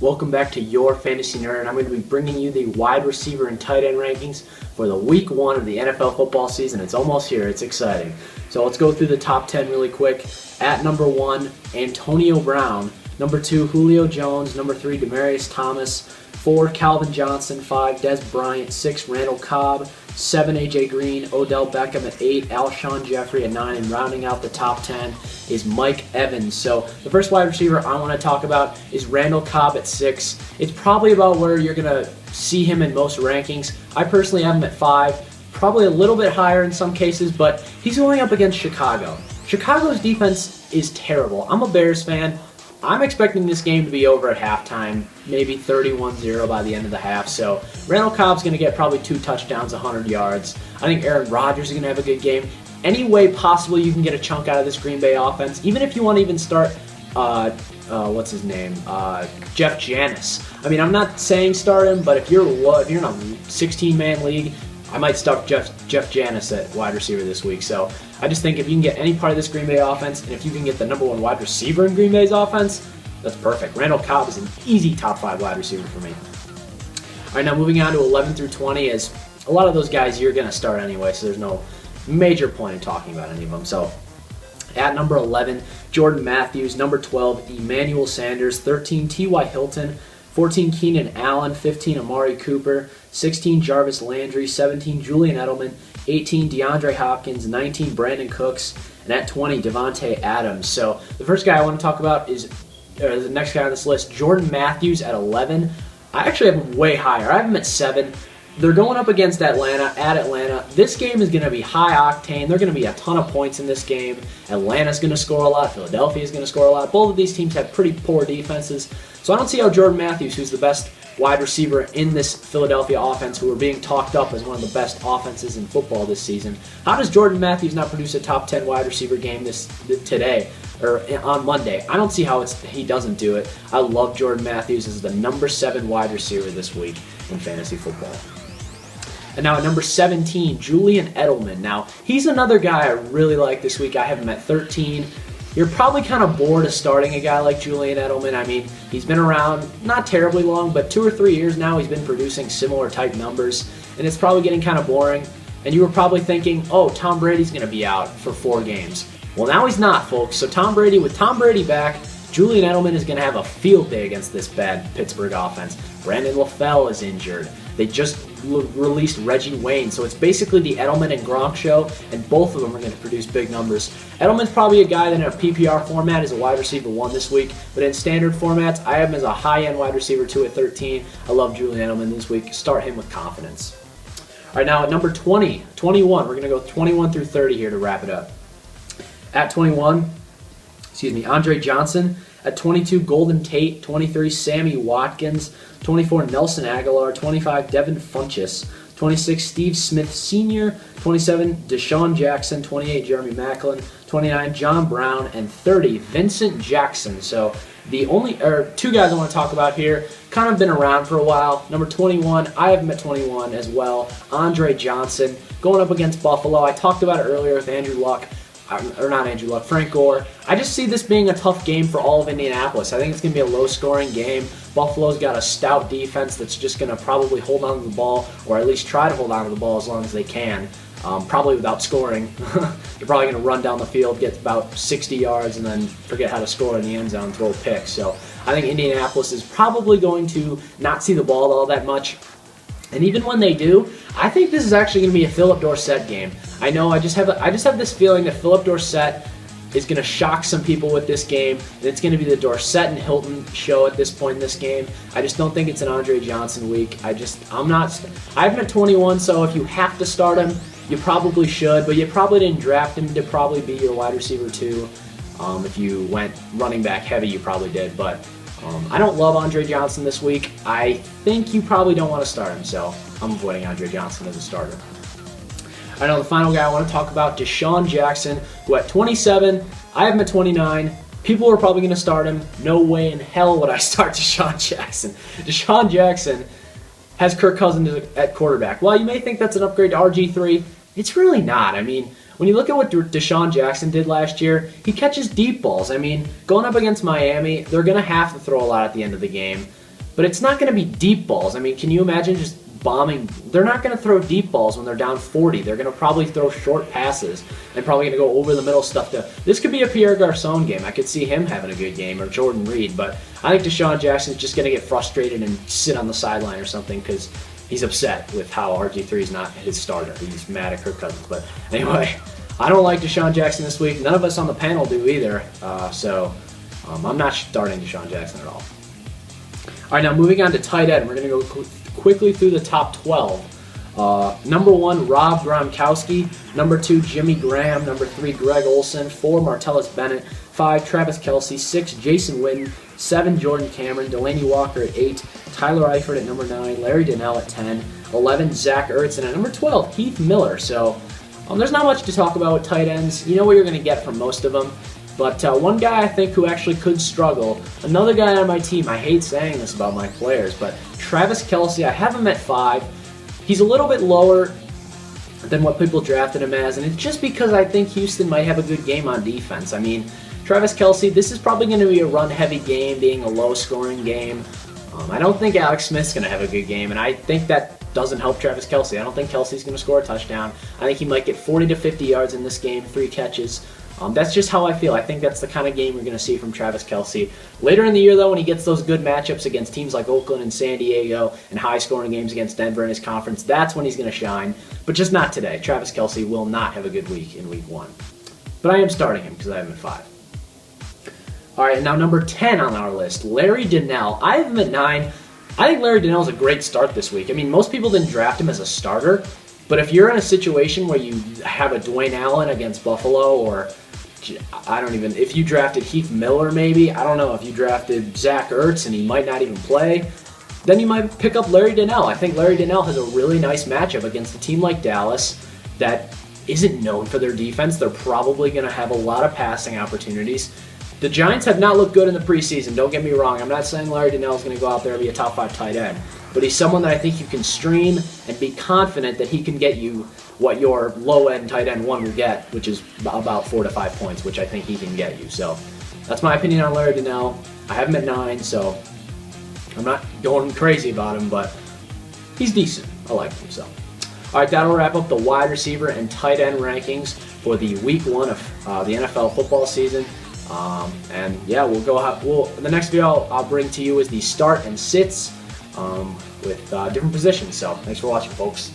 Welcome back to Your Fantasy Nerd. I'm going to be bringing you the wide receiver and tight end rankings for the week 1 of the NFL football season. It's almost here. It's exciting. So let's go through the top 10 really quick. At number 1, Antonio Brown. Number 2, Julio Jones. Number 3, Demaryius Thomas. 4, Calvin Johnson. 5, Dez Bryant. 6, Randall Cobb. 7, AJ Green. Odell Beckham at 8, Alshon Jeffrey at 9, and rounding out the top 10 is Mike Evans. So the first wide receiver I want to talk about is Randall Cobb at 6. It's probably about where you're going to see him in most rankings. I personally have him at 5, probably a little bit higher in some cases, but he's going up against Chicago. Chicago's defense is terrible. I'm a Bears fan. I'm expecting this game to be over at halftime, maybe 31-0 by the end of the half. So Randall Cobb's going to get probably 2 touchdowns, 100 yards. I think Aaron Rodgers is going to have a good game. Any way possible you can get a chunk out of this Green Bay offense, even if you want to even start, what's his name, Jeff Janis. I mean, I'm not saying start him, but if you're in a 16-man league, I might start Jeff Janis at wide receiver this week. So I just think if you can get any part of this Green Bay offense, and if you can get the number 1 wide receiver in Green Bay's offense, that's perfect. Randall Cobb is an easy top 5 wide receiver for me. All right, now moving on to 11 through 20, is a lot of those guys you're going to start anyway, so there's no major point in talking about any of them. So at number 11, Jordan Matthews. Number 12, Emmanuel Sanders. 13, T.Y. Hilton. 14, Keenan Allen. 15, Amari Cooper. 16, Jarvis Landry. 17, Julian Edelman. 18, DeAndre Hopkins. 19, Brandon Cooks. And at 20, Devontae Adams. So the first guy I want to talk about is the next guy on this list, Jordan Matthews at 11. I actually have him way higher. I have him at 7. They're going up against Atlanta, at Atlanta. This game is going to be high octane. There are going to be a ton of points in this game. Atlanta's going to score a lot. Philadelphia's going to score a lot. Both of these teams have pretty poor defenses. So I don't see how Jordan Matthews, who's the best wide receiver in this Philadelphia offense, who are being talked up as one of the best offenses in football this season, how does Jordan Matthews not produce a top 10 wide receiver game today or on Monday? I don't see how he doesn't do it. I love Jordan Matthews as the number 7 wide receiver this week in fantasy football. And now at number 17, Julian Edelman. Now, he's another guy I really like this week. I have him at 13. You're probably kind of bored of starting a guy like Julian Edelman. I mean, he's been around not terribly long, but 2 or 3 years now he's been producing similar type numbers, and it's probably getting kind of boring. And you were probably thinking, oh, Tom Brady's going to be out for 4 games. Well, now he's not, folks. So with Tom Brady back, Julian Edelman is going to have a field day against this bad Pittsburgh offense. Brandon LaFell is injured. They just released Reggie Wayne, so it's basically the Edelman and Gronk show, and both of them are going to produce big numbers. Edelman's probably a guy that in a PPR format is a wide receiver 1 this week, but in standard formats, I have him as a high-end wide receiver 2 at 13. I love Julian Edelman this week. Start him with confidence. All right, now at number 21, we're going to go 21 through 30 here to wrap it up. At 21, Andre Johnson. At 22, Golden Tate. 23, Sammy Watkins. 24, Nelson Aguilar. 25, Devin Funchess. 26, Steve Smith Sr. 27, Deshaun Jackson. 28, Jeremy Maclin. 29, John Brown. And 30, Vincent Jackson. So the only 2 guys I want to talk about here kind of been around for a while. Number 21, I have him at 21 as well. Andre Johnson going up against Buffalo. I talked about it earlier with Frank Gore. I just see this being a tough game for all of Indianapolis. I think it's going to be a low-scoring game. Buffalo's got a stout defense that's just going to probably hold on to the ball, or at least try to hold on to the ball as long as they can, probably without scoring. They're probably going to run down the field, get about 60 yards, and then forget how to score in the end zone, throw a pick. So I think Indianapolis is probably going to not see the ball all that much. And even when they do, I think this is actually going to be a Philip Dorsett game. I know, I just have this feeling that Philip Dorsett is going to shock some people with this game. And it's going to be the Dorsett and Hilton show at this point in this game. I just don't think it's an Andre Johnson week. I have him at 21, so if you have to start him, you probably should, but you probably didn't draft him to probably be your wide receiver 2. If you went running back heavy, you probably did, but I don't love Andre Johnson this week. I think you probably don't want to start him, so I'm avoiding Andre Johnson as a starter. I know the final guy I want to talk about, Deshaun Jackson, who at 27, I have him at 29. People are probably going to start him. No way in hell would I start Deshaun Jackson. Deshaun Jackson has Kirk Cousins at quarterback. While you may think that's an upgrade to RG3, it's really not. I mean, when you look at what Deshaun Jackson did last year, he catches deep balls. I mean, going up against Miami, they're going to have to throw a lot at the end of the game. but it's not going to be deep balls. I mean, can you imagine just bombing? They're not going to throw deep balls when they're down 40. They're going to probably throw short passes and probably going to go over the middle stuff. This could be a Pierre Garçon game. I could see him having a good game, or Jordan Reed, but I think Deshaun Jackson's just going to get frustrated and sit on the sideline or something because he's upset with how RG3 is not his starter. He's mad at Kirk Cousins. But anyway, I don't like Deshaun Jackson this week. None of us on the panel do either, so I'm not starting Deshaun Jackson at all. All right, now moving on to tight end. We're going to go quickly through the top 12. Number 1, Rob Gronkowski. Number 2, Jimmy Graham. Number 3, Greg Olsen. 4, Martellus Bennett. 5, Travis Kelce. 6, Jason Witten. 7, Jordan Cameron. Delaney Walker at 8. Tyler Eifert at number 9. Larry Donnell at 10. 11, Zach Ertz. And at number 12, Heath Miller. So there's not much to talk about with tight ends. You know what you're going to get from most of them. But one guy I think who actually could struggle, another guy on my team, I hate saying this about my players, but Travis Kelce, I have him at 5. He's a little bit lower than what people drafted him as, and it's just because I think Houston might have a good game on defense. I mean, Travis Kelce, this is probably going to be a run-heavy game, being a low-scoring game. I don't think Alex Smith's going to have a good game, and I think that doesn't help Travis Kelce. I don't think Kelce's going to score a touchdown. I think he might get 40 to 50 yards in this game, 3 catches. That's just how I feel. I think that's the kind of game we're going to see from Travis Kelce. Later in the year, though, when he gets those good matchups against teams like Oakland and San Diego and high-scoring games against Denver in his conference, that's when he's going to shine. But just not today. Travis Kelce will not have a good week in Week 1. But I am starting him because I have him at 5. All right, now number 10 on our list, Larry Donnell. I have him at 9. I think Larry Donnell is a great start this week. I mean, most people didn't draft him as a starter, but if you're in a situation where you have a Dwayne Allen against Buffalo, or if you drafted Heath Miller maybe, I don't know, if you drafted Zach Ertz and he might not even play, then you might pick up Larry Donnell. I think Larry Donnell has a really nice matchup against a team like Dallas that isn't known for their defense. They're probably going to have a lot of passing opportunities. The Giants have not looked good in the preseason, don't get me wrong. I'm not saying Larry Donnell is going to go out there and be a top 5 tight end, but he's someone that I think you can stream and be confident that he can get you what your low-end tight end 1 will get, which is about 4 to 5 points, which I think he can get you. So that's my opinion on Larry Donnell. I have him at 9, so I'm not going crazy about him, but he's decent. I like him. So, all right, that'll wrap up the wide receiver and tight end rankings for the Week 1 of the NFL football season. And yeah, the next video I'll bring to you is the start and sits with different positions. So thanks for watching, folks.